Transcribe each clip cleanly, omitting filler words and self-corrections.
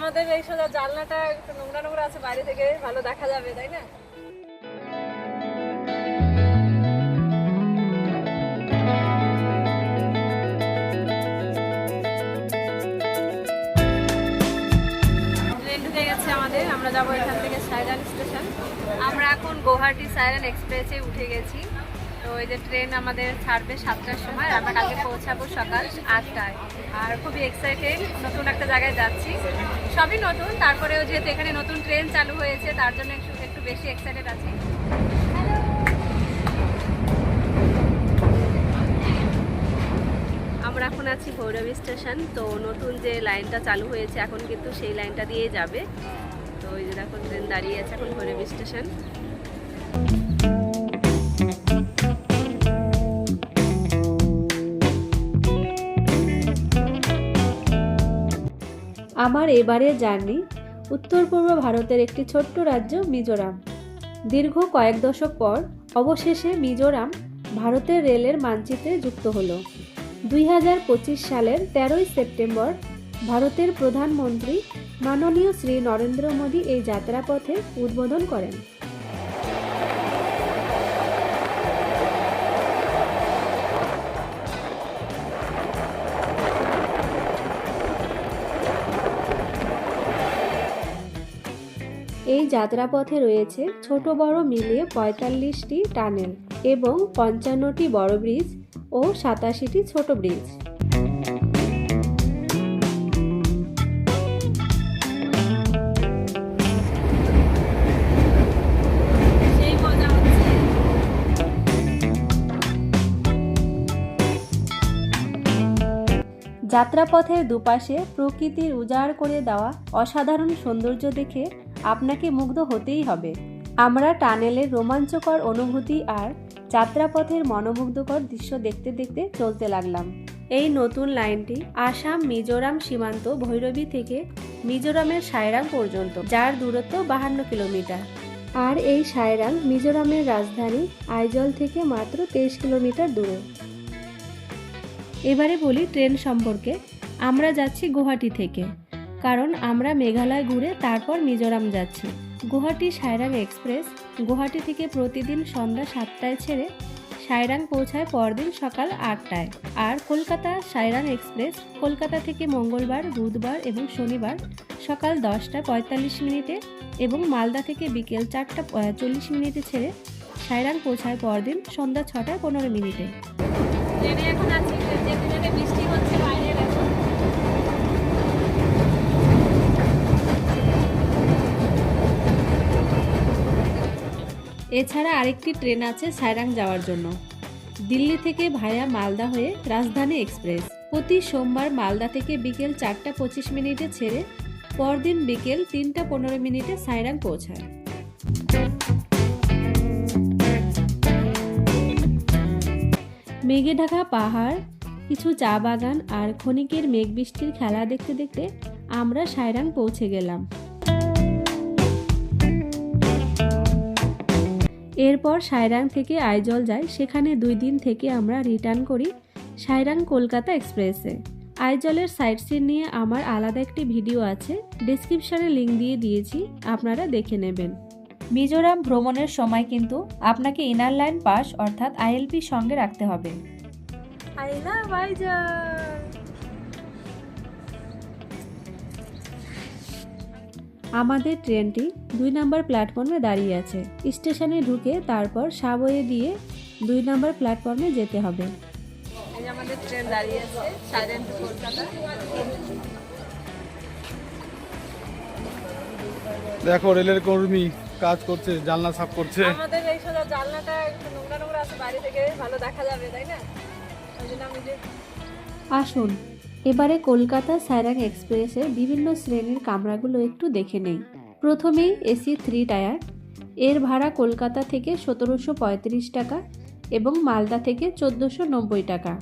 আমাদের এই সোজা জানলাটা একটু নোংরা নোংরা আছে, বাইরে থেকে ভালো দেখা যাবে, তাই না? ট্রেন ঢুকে গেছে আমাদের, আমরা যাবো এখান থেকে সাইরান স্টেশন। আমরা এখন গুয়াহাটি সাইরান এক্সপ্রেসে উঠে গেছি। তো এই যে ট্রেন আমাদের ছাড়বে 7টার সময়, আমরা কালকে পৌঁছাবো সকাল 8টায়। আর খুবই এক্সাইটেড, নতুন একটা জায়গায় যাচ্ছি, সবই নতুন, তারপরেও যেহেতু এখানে নতুন ট্রেন চালু হয়েছে তার জন্য একটু বেশি এক্সাইটেড আছি। আমরা এখন আছি ভৈরবী স্টেশন। তো নতুন যে লাইনটা চালু হয়েছে এখন কিন্তু সেই লাইনটা দিয়ে যাবে। তো এই যে এখন ট্রেন দাঁড়িয়ে আছে এখন ভৈরবী স্টেশন। আমার এবারের জার্নি উত্তর পূর্ব ভারতের একটি ছোট্ট রাজ্য মিজোরাম। দীর্ঘ কয়েক দশক পর অবশেষে মিজোরাম ভারতের রেলের মানচিত্রে যুক্ত হলো। 2025 সালের 13ই সেপ্টেম্বর ভারতের প্রধানমন্ত্রী মাননীয় শ্রী নরেন্দ্র মোদী এই যাত্রাপথে উদ্বোধন করেন। এই যাত্রাপথে রয়েছে ছোট বড় মিলিয়ে 45টি টানেল এবং 55টি বড় ব্রিজ ও 87টি ছোট ব্রিজ। যাত্রাপথের দুপাশে প্রকৃতির উজাড় করে দেওয়া অসাধারণ সৌন্দর্য দেখে আপনাকে মুগ্ধ হতেই হবে। আমরা টানেলের রোমাঞ্চকর অনুভূতি আর যাত্রাপথের মনোমুগ্ধকর দৃশ্য দেখতে দেখতে চলতে লাগলাম। এই নতুন লাইনটি আসাম মিজোরাম সীমান্ত ভৈরবী থেকে মিজোরামের সাইরাং পর্যন্ত, যার দূরত্ব 52 কিলোমিটার। আর এই সাইরাং মিজোরামের রাজধানী আইজল থেকে মাত্র 23 কিলোমিটার দূরে। এবারে বলি ট্রেন সম্পর্কে। আমরা যাচ্ছি গুয়াহাটি থেকে, কারণ আমরা মেঘালয় ঘুরে তারপর মিজোরাম যাচ্ছি। গুয়াহাটি সাইরাং এক্সপ্রেস গুয়াহাটি থেকে প্রতিদিন সন্ধ্যা 7টায় ছেড়ে সাইরাং পৌঁছায় পরদিন সকাল 8টায়। আর কলকাতা সাইরাং এক্সপ্রেস কলকাতা থেকে মঙ্গলবার, বুধবার এবং শনিবার সকাল 10:45 এবং মালদা থেকে বিকেল 4:40 ছেড়ে সাইরাং পৌঁছায় পরদিন সন্ধ্যা 6:15। ট্রেনে এখন আছি, যেখানে বৃষ্টি হচ্ছে বাইরে এখন। এছাড়া আরেকটি ট্রেন আছে সাইরাং যাওয়ার জন্য, দিল্লি থেকে ভায়া মালদা হয়ে রাজধানী এক্সপ্রেস। প্রতি সোমবার মালদা থেকে বিকেল 4:25 ছেড়ে পরদিন বিকেল 3:15 সাইরাং পৌঁছায়। মেঘে ঢাকা পাহাড়, কিছু চা বাগান আর ক্ষণিকের মেঘ বৃষ্টির খেলা দেখতে দেখতে আমরা সাইরাং পৌঁছে গেলাম। এরপর সাইরাং থেকে আইজল যাই, সেখানে 2 দিন থেকে আমরা রিটার্ন করি সাইরাং কলকাতা এক্সপ্রেসে। আইজলের সাইট সিন নিয়ে আমার আলাদা একটি ভিডিও আছে, ডেসক্রিপশনে লিঙ্ক দিয়ে দিয়েছি, আপনারা দেখে নেবেন। মিজোরাম ভ্রমণের সময় কিন্তু আপনাকে ইনার লাইন পাস অর্থাৎ আইএলপি সঙ্গে রাখতে হবে। আইলা ভাইজান। আমাদের ট্রেনটি 2 নম্বর প্ল্যাটফর্মে দাঁড়িয়ে আছে। স্টেশনে ঢুকে তারপর সাবওয়ে দিয়ে 2 নম্বর প্ল্যাটফর্মে যেতে হবে। এই যে আমাদের ট্রেন দাঁড়িয়ে আছে সাইরান টু কলকাতা। দেখো রেলের কর্মী কাজ করছে, জানলা সাফ করছে। আমাদের এই সোজা জানলাটা একটু নোংরা নোংরা আছে, বাইরে থেকে ভালো দেখা যাবে, তাই না? ওই জন্য আমি যে আসুন এবারে কলকাতা সাইরাং এক্সপ্রেসের বিভিন্ন শ্রেণীর কামরাগুলো একটু দেখে নেই। প্রথমেই এসি 3 টায়ার। এর ভাড়া কলকাতা থেকে 1735 টাকা এবং মালদা থেকে 1490 টাকা।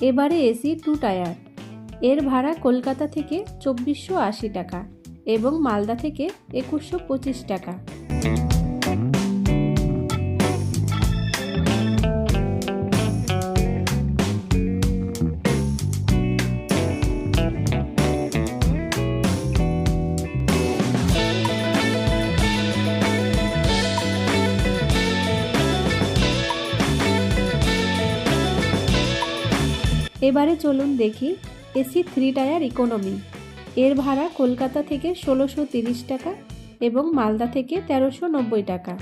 এবারে এসি 2 টায়ার। এর ভাড়া কলকাতা থেকে 2480 টাকা এবং মালদা থেকে 2125 টাকা। এবারে চলুন দেখি এসি 3 টায়ার ইকোনমি। এর ভাড়া কলকাতা থেকে 1630 টাকা এবং মালদা থেকে 1390 টাকা।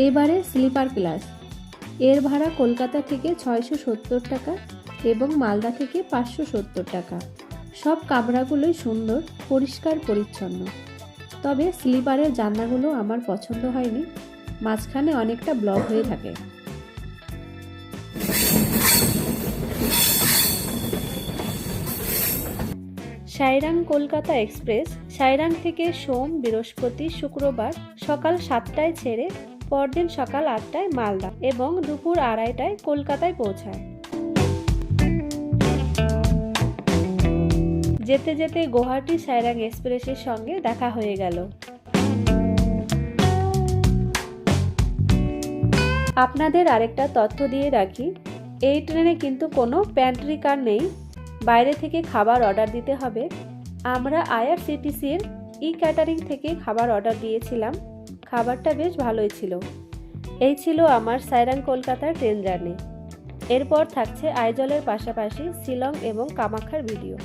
এবারে স্লিপার ক্লাস। এর ভাড়া কলকাতা থেকে 670 টাকা এবং মালদা থেকে 570 টাকা। সব কামরাগুলোই সুন্দর, পরিষ্কার পরিচ্ছন্ন। তবে স্লিপারের জানলাগুলো আমার পছন্দ হয়নি, মাঝখানে অনেকটা ব্লক হয়ে থাকে। সাইরাং কলকাতা এক্সপ্রেস সাইরাং থেকে সোম, বৃহস্পতি, শুক্রবার সকাল 7টায় ছেড়ে পরদিন সকাল 8টায় মালদা এবং দুপুর 2:30টায় কলকাতায় পৌঁছায়। যেতে যেতে গুয়াহাটি সাইরাং এক্সপ্রেসের সঙ্গে দেখা হয়ে গেল। আপনাদের আরেকটা তথ্য দিয়ে রাখি, এই ট্রেনে কিন্তু কোনো প্যান্ট্রি কার নেই, বাইরে থেকে খাবার অর্ডার দিতে হবে। আমরা আইআরসিটিসির ক্যাটারিং থেকে খাবার অর্ডার দিয়েছিলাম, খাবারটা বেশ ভালোই ছিল। এই ছিল আমার সাইরাং কলকাতার ট্রেন জার্নি। এরপর থাকছে আইজলের পাশাপাশি শিলং এবং কামাখ্যার ভিডিও।